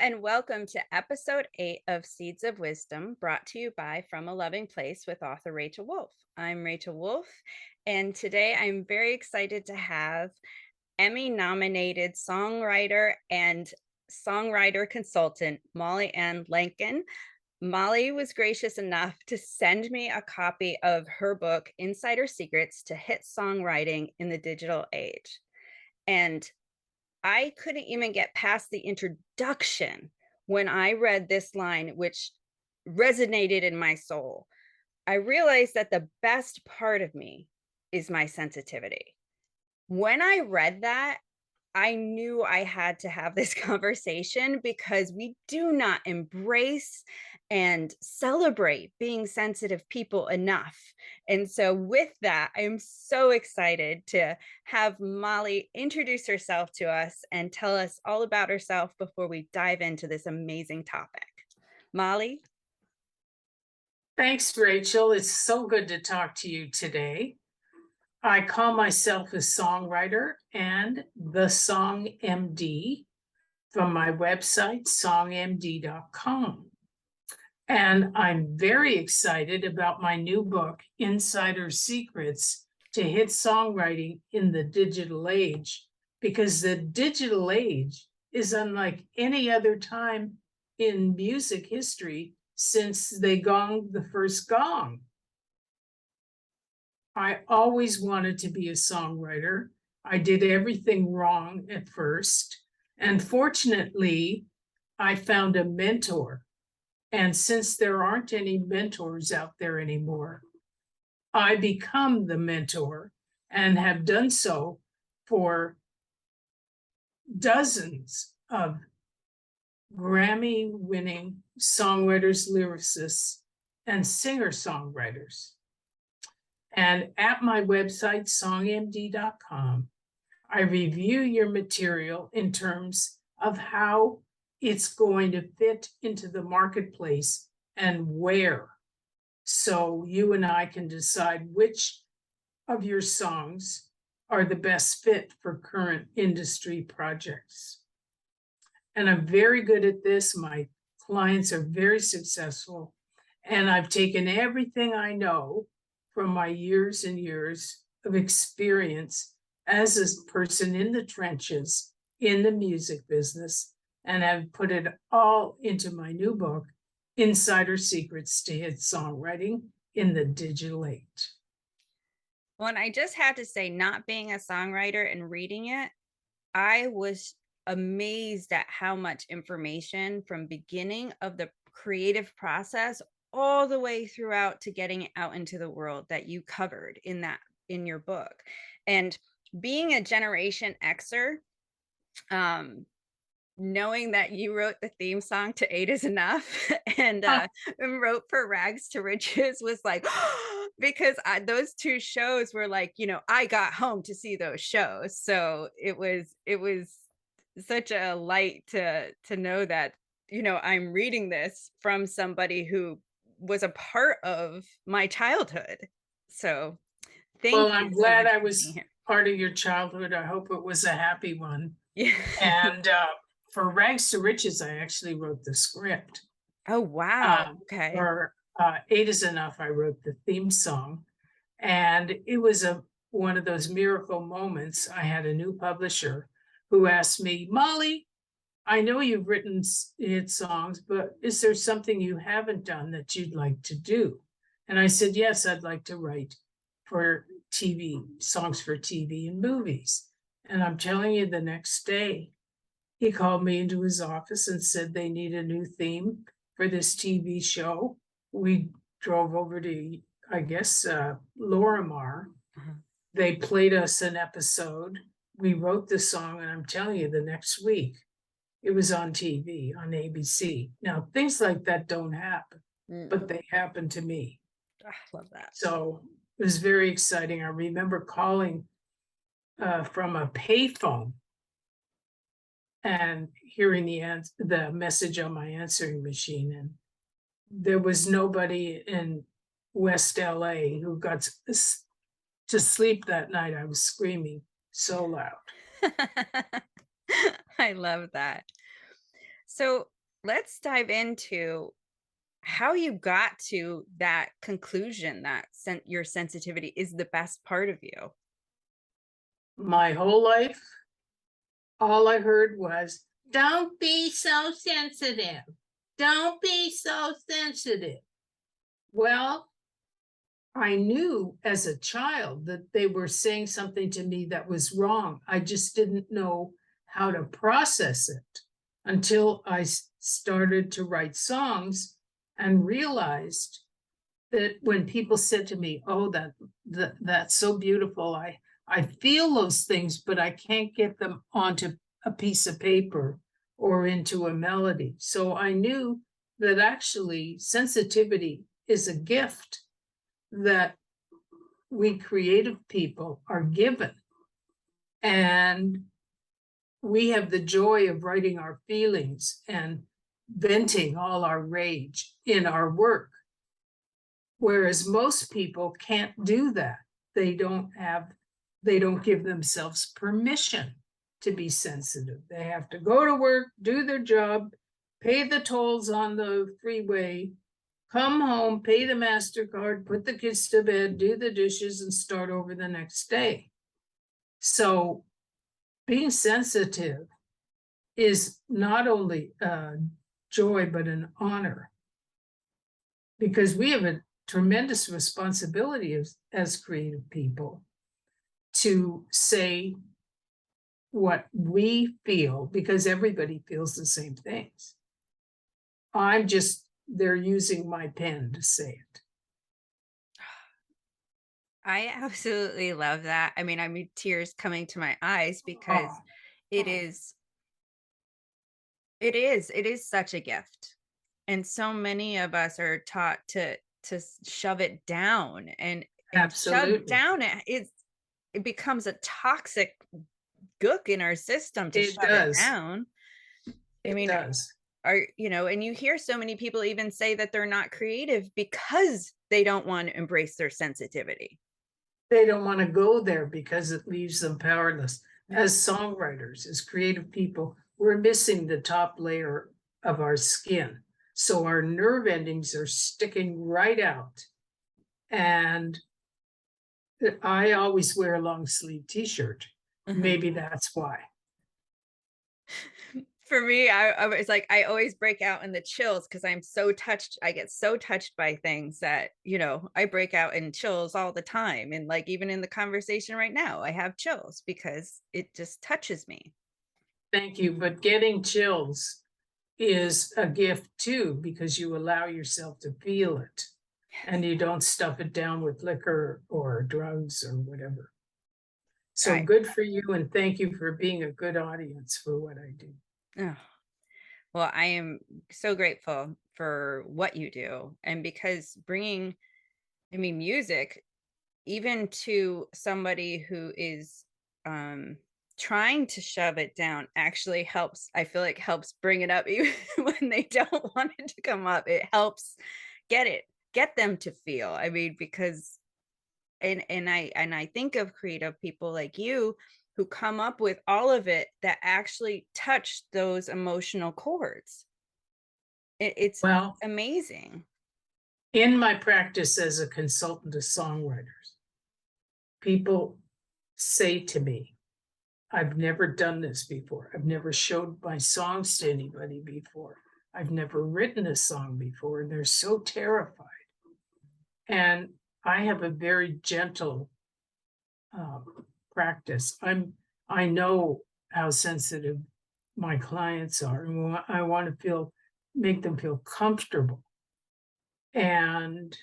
and welcome to episode 8 of Seeds of Wisdom, brought to you by From a Loving Place with author Rachel Wolf. I'm Rachel Wolf, and today I'm very excited to have Emmy nominated songwriter and songwriter consultant Molly Ann Leikin. Molly was gracious enough to send me a copy of her book, Insider Secrets to Hit Songwriting in the Digital Age. And I couldn't even get past the introduction when I read this line, which resonated in my soul. I realized that the best part of me is my sensitivity. When I read that, I knew I had to have this conversation because we do not embrace and celebrate being sensitive people enough. And so, with that, I'm so excited to have Molly introduce herself to us and tell us all about herself before we dive into this amazing topic. Molly? Thanks, Rachel. It's so good to talk to you today. I call myself a songwriter and the Song MD from my website, songmd.com. And I'm very excited about my new book, Insider Secrets to Hit Songwriting in the Digital Age, because the digital age is unlike any other time in music history since they gonged the first gong. I always wanted to be a songwriter. I did everything wrong at first. And fortunately, I found a mentor. And since there aren't any mentors out there anymore, I become the mentor and have done so for dozens of Grammy-winning songwriters, lyricists, and singer-songwriters. And at my website, songmd.com, I review your material in terms of how it's going to fit into the marketplace and where. So you and I can decide which of your songs are the best fit for current industry projects. And I'm very good at this. My clients are very successful. And I've taken everything I know from my years and years of experience as a person in the trenches in the music business, and have put it all into my new book, Insider Secrets to Hit Songwriting in the Digital Age. Well, and I just have to say, not being a songwriter and reading it, I was amazed at how much information from beginning of the creative process all the way throughout to getting it out into the world that you covered in your book. And being a Generation Xer, knowing that you wrote the theme song to Eight is Enough and wrote For Rags to Riches was like, because those two shows were like, I got home to see those shows. So it was such a light to know that, I'm reading this from somebody who was a part of my childhood. So thank Well, I'm you so glad much I for being was here. part of your childhood. I hope it was a happy one. Yeah. And for Rags to Riches, I actually wrote the script. Oh, wow. Okay. For Eight is Enough, I wrote the theme song. And it was one of those miracle moments. I had a new publisher who asked me, Molly, I know you've written hit songs, but is there something you haven't done that you'd like to do? And I said, yes, I'd like to write for TV, songs for TV and movies. And I'm telling you, the next day, he called me into his office and said they need a new theme for this TV show. We drove over to, I guess, Lorimar. Uh-huh. They played us an episode. We wrote the song, and I'm telling you, the next week, it was on TV, on ABC. Now, things like that don't happen, but they happen to me. I love that. So it was very exciting. I remember calling from a payphone and hearing the message on my answering machine. And there was nobody in West LA who got to sleep that night. I was screaming so loud. I love that. So let's dive into how you got to that conclusion that your sensitivity is the best part of you. My whole life, all I heard was, don't be so sensitive. Don't be so sensitive. Well, I knew as a child that they were saying something to me that was wrong. I just didn't know how to process it until I started to write songs and realized that when people said to me, "Oh, that's so beautiful," I feel those things, but I can't get them onto a piece of paper or into a melody. So I knew that actually sensitivity is a gift that we creative people are given. And we have the joy of writing our feelings and venting all our rage in our work. Whereas most people can't do that. They don't give themselves permission to be sensitive. They have to go to work, do their job, pay the tolls on the freeway, come home, pay the MasterCard, put the kids to bed, do the dishes, and start over the next day. So being sensitive is not only a joy, but an honor, because we have a tremendous responsibility as creative people to say what we feel, because everybody feels the same things. They're using my pen to say it. I absolutely love that. I mean, tears coming to my eyes because Oh, it is it is such a gift. And so many of us are taught to shove it down and shoved absolutely. down it becomes a toxic gook in our system to It shove it does. down. I It mean, does. and you hear so many people even say that they're not creative because they don't want to embrace their sensitivity. They don't want to go there because it leaves them powerless. Yeah. As songwriters, as creative people, we're missing the top layer of our skin. So our nerve endings are sticking right out. And I always wear a long sleeve t-shirt. Uh-huh. Maybe that's why. For me, I was like, I always break out in the chills because I'm so touched. I get so touched by things that, I break out in chills all the time. And like, even in the conversation right now, I have chills because it just touches me. Thank you. But getting chills is a gift too, because you allow yourself to feel it and you don't stuff it down with liquor or drugs or whatever. So I, good for you, and thank you for being a good audience for what I do. oh, well, I am so grateful for what you do. And because music, even to somebody who is um trying to shove it down actually helps. I feel like helps bring it up even when they don't want it to come up. It helps get it get them to feel. Because and I think of creative people like you who come up with all of it that actually touch those emotional chords. It's Well, amazing. in my practice as a consultant to songwriters, people say to me, I've never done this before. I've never showed my songs to anybody before. I've never written a song before. And they're so terrified. And I have a very gentle practice. I know how sensitive my clients are, and I want to make them feel comfortable. And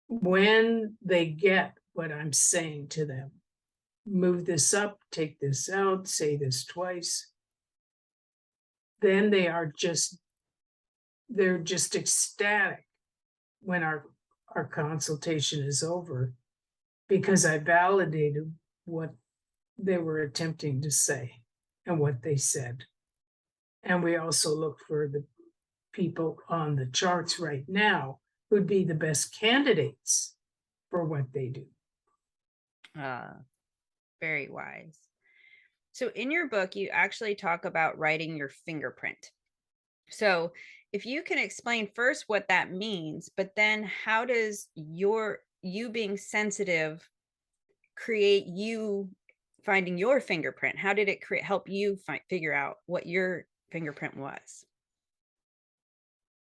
when they get what I'm saying to them, move this up, take this out, say this twice, then they're just ecstatic when our consultation is over, because I validated what they were attempting to say and what they said. And we also look for the people on the charts right now who'd be the best candidates for what they do. uh Very wise. So in your book, you actually talk about writing your fingerprint. So, if you can explain first what that means, but then how does you being sensitive create you finding your fingerprint? How did it help you figure out what your fingerprint was?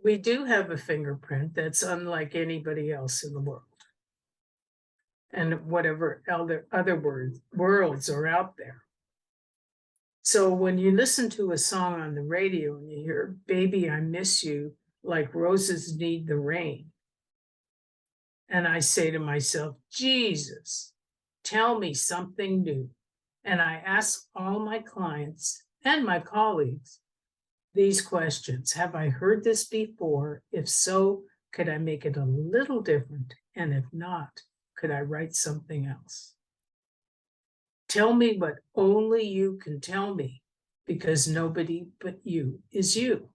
We do have a fingerprint that's unlike anybody else in the world. And whatever other worlds are out there. So when you listen to a song on the radio and you hear, Baby, I Miss You, like roses need the rain. And I say to myself, Jesus, tell me something new. And I ask all my clients and my colleagues these questions. Have I heard this before? If so, could I make it a little different? And if not, could I write something else? Tell me what only you can tell me, because nobody but you is you.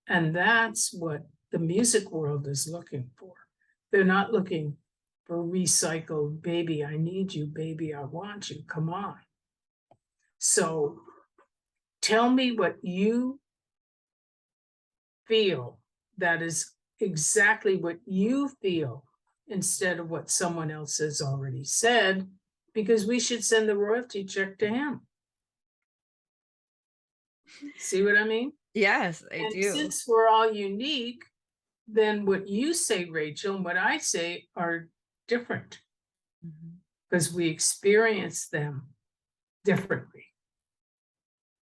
And that's what the music world is looking for. They're not looking for recycled, baby, I need you, baby, I want you, come on. So tell me what you feel that is exactly what you feel instead of what someone else has already said, because we should send the royalty check to him. See what I mean? Yes, I And do. since we're all unique, then what you say, Rachel, and what I say are different Mhm. because we experience them differently.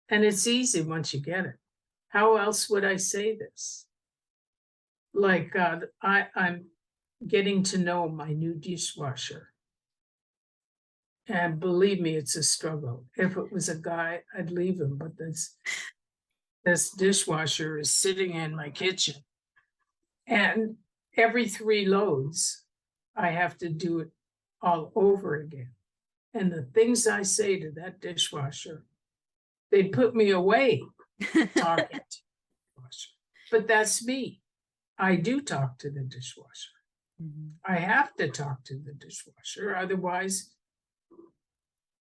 And it's easy once you get it. How else would I say this? Like I'm getting to know my new dishwasher. And believe me, it's a struggle. If it was a guy, I'd leave him, but this dishwasher is sitting in my kitchen. And every 3 loads, I have to do it all over again. And the things I say to that dishwasher, they'd put me away talking to the dishwasher. But that's me. I do talk to the dishwasher. Mhm. I have to talk to the dishwasher. Otherwise,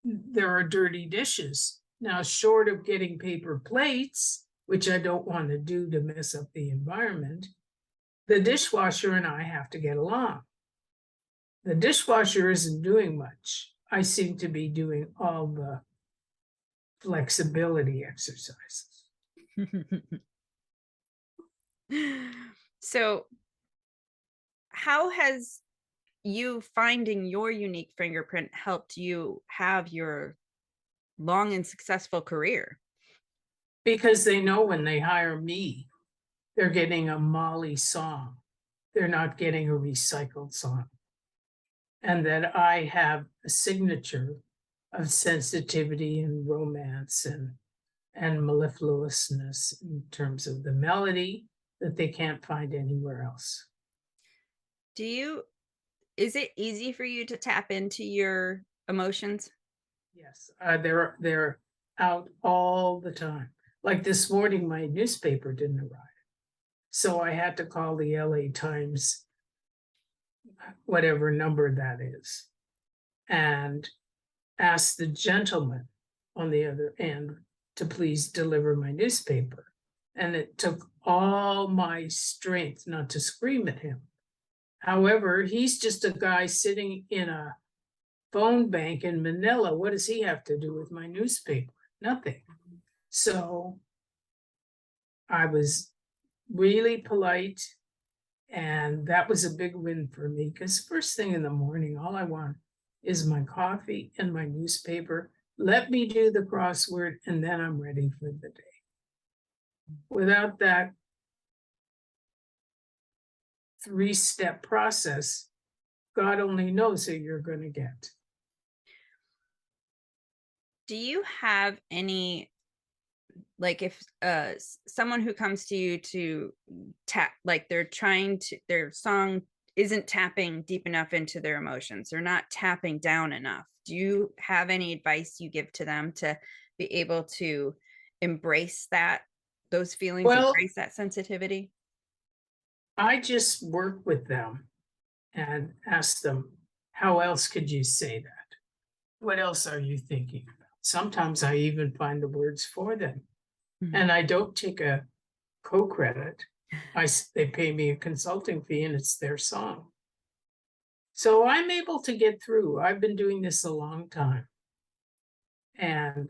there are dirty dishes. Now, short of getting paper plates, which I don't want to do to mess up the environment, the dishwasher and I have to get along. The dishwasher isn't doing much. I seem to be doing all the flexibility exercises. So, how has you finding your unique fingerprint helped you have your long and successful career? Because they know when they hire me, they're getting a Molly song. They're not getting a recycled song. And that I have a signature of sensitivity and romance and mellifluousness in terms of the melody that they can't find anywhere else. Do you Is it easy for you to tap into your emotions? Yes, they're out all the time. Like this morning, my newspaper didn't arrive, so I had to call the LA Times, whatever number that is, and ask the gentleman on the other end to please deliver my newspaper. And it took all my strength not to scream at him. However, he's just a guy sitting in a phone bank in Manila. What does he have to do with my newspaper? Nothing. So I was really polite, and that was a big win for me because first thing in the morning, all I want is my coffee and my newspaper. Let me do the crossword, and then I'm ready for the day. Without that 3-step process, God only knows who you're going to get. Do you have any, like, if someone who comes to you to tap, like they're trying to, their song isn't tapping deep enough into their emotions, they're not tapping down enough, do you have any advice you give to them to be able to embrace those feelings, Well, embrace that sensitivity? I just work with them and ask them, how else could you say that? What else are you thinking about? Sometimes I even find the words for them. Mhm. And I don't take a co-credit. They pay me a consulting fee and it's their song. So I'm able to get through. I've been doing this a long time. And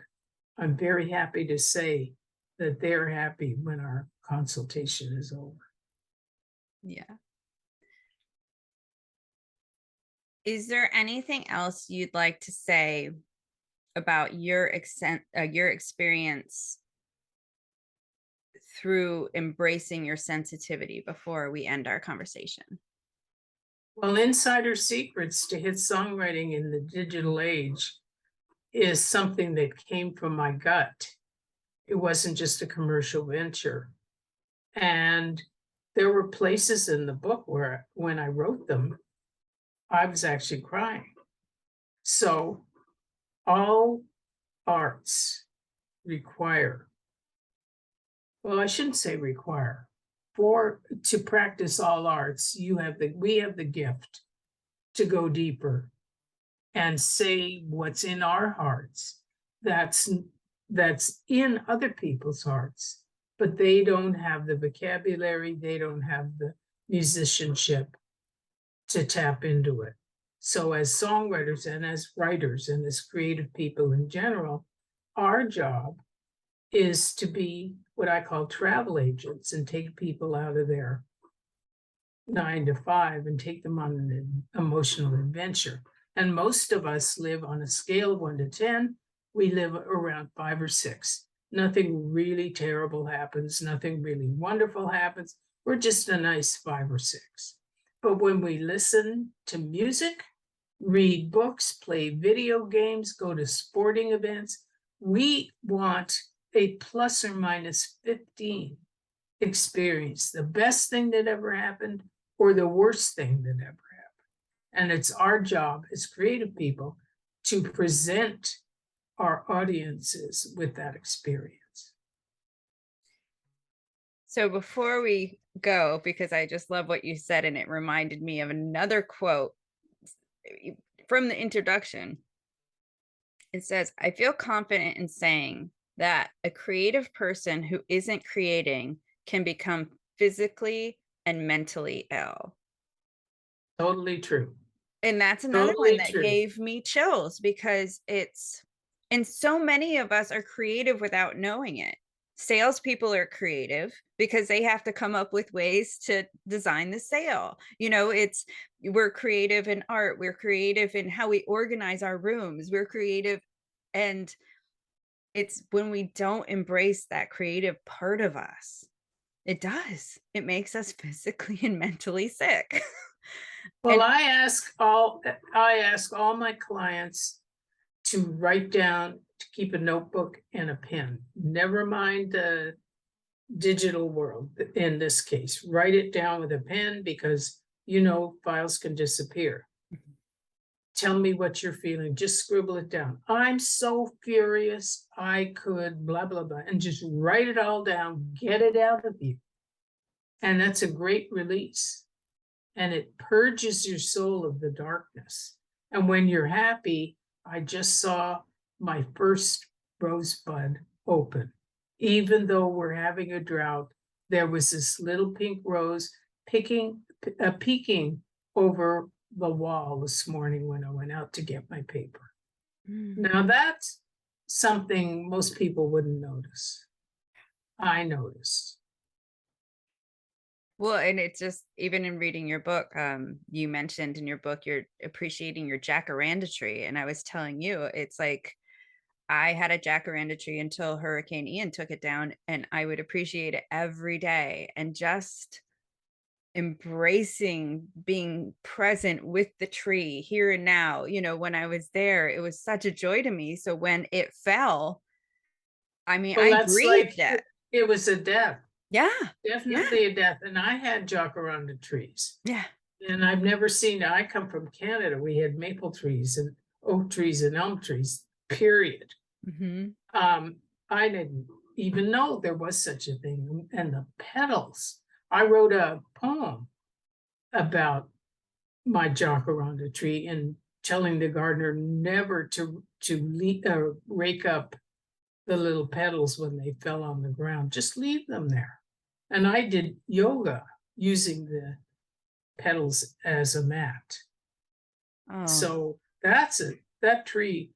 I'm very happy to say that they're happy when our consultation is over. Yeah. Is there anything else you'd like to say about your experience through embracing your sensitivity before we end our conversation? Well, insider secrets to hit songwriting in the digital age is something that came from my gut. It wasn't just a commercial venture. And there were places in the book where, when I wrote them, I was actually crying. So all arts require, well, I shouldn't say require, to practice all arts, we have the gift to go deeper and say what's in our hearts that's in other people's hearts, but they don't have the vocabulary, they don't have the musicianship to tap into it. So as songwriters and as writers and as creative people in general, our job is to be what I call travel agents and take people out of their 9 to 5 and take them on an emotional adventure. And most of us live on a scale of 1 to 10. We live around 5 or 6. Nothing really terrible happens. Nothing really wonderful happens. We're just a nice 5 or 6. But when we listen to music, read books, play video games, go to sporting events, we want a plus or minus 15 experience, the best thing that ever happened or the worst thing that ever happened. And it's our job as creative people to present our audiences with that experience. So before we go, because I just love what you said, and it reminded me of another quote from the introduction. It says, I feel confident in saying that a creative person who isn't creating can become physically and mentally ill. Totally true. And that's another one Totally that true. gave me chills because and so many of us are creative without knowing it. Salespeople are creative because they have to come up with ways to design the sale. We're creative in art, we're creative in how we organize our rooms, we're creative. And it's when we don't embrace that creative part of us, it makes us physically and mentally sick. Well, And I ask all my clients to write down, to keep a notebook and a pen. Never mind the digital world in this case. Write it down with a pen because files can disappear. Tell me what you're feeling. Just scribble it down. I'm so furious. I could blah, blah, blah, and just write it all down. Get it out of you. And that's a great release. And it purges your soul of the darkness. And when you're happy, I just saw my first rosebud open. Even though we're having a drought, there was this little pink rose peeking over the wall this morning when I went out to get my paper. Now that's something most people wouldn't notice. I noticed. Well, and it's just even in reading your book, you mentioned in your book you're appreciating your jacaranda tree, and I was telling you, it's like I had a jacaranda tree until Hurricane Ian took it down, and I would appreciate it every day, and just embracing being present with the tree here and now. When I was there, it was such a joy to me. So when it fell, I mean, Well, I that's grieved like it. it was a death. Yeah. Yeah. Definitely a death. And I had jacaranda trees. Yeah. And I've never seen, I come from Canada. We had maple trees and oak trees and elm trees, period. Mm-hmm. I didn't even know there was such a thing. And the petals, I wrote a poem about my jacaranda tree and telling the gardener never to rake up the little petals when they fell on the ground. Just leave them there. And I did yoga using the petals as a mat. Oh, So that tree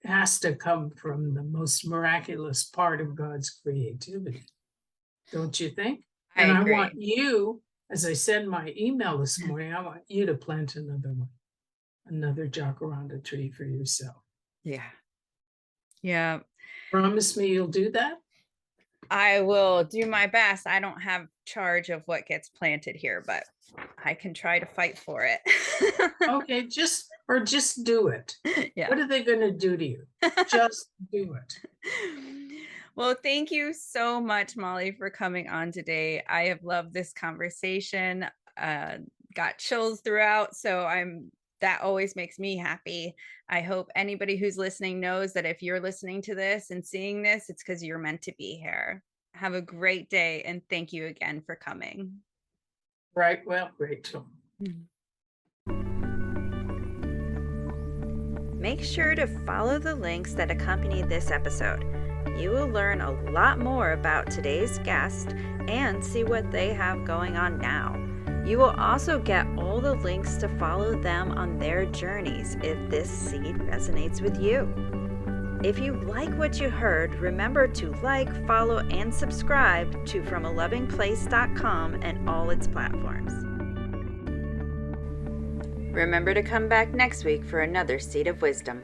has to come from the most miraculous part of God's creativity, don't you think? I And I want agree. you, as I said in my email this morning, I want you to plant another one, another jacaranda tree for yourself. Yeah. Yeah. Promise me you'll do that? I will do my best. I don't have charge of what gets planted here, but I can try to fight for it. Okay, just do it. Yeah. What are they gonna do to you? Just do it. Well, thank you so much, Molly, for coming on today. I have loved this conversation. Uh, got chills throughout, so that always makes me happy. I hope anybody who's listening knows that if you're listening to this and seeing this, it's because you're meant to be here. Have a great day, and thank you again for coming. Right, well, Rachel. Make sure to follow the links that accompany this episode. You will learn a lot more about today's guest and see what they have going on now. You will also get all the links to follow them on their journeys if this seed resonates with you. If you like what you heard, remember to like, follow, and subscribe to FromALovingPlace.com and all its platforms. Remember to come back next week for another Seed of Wisdom.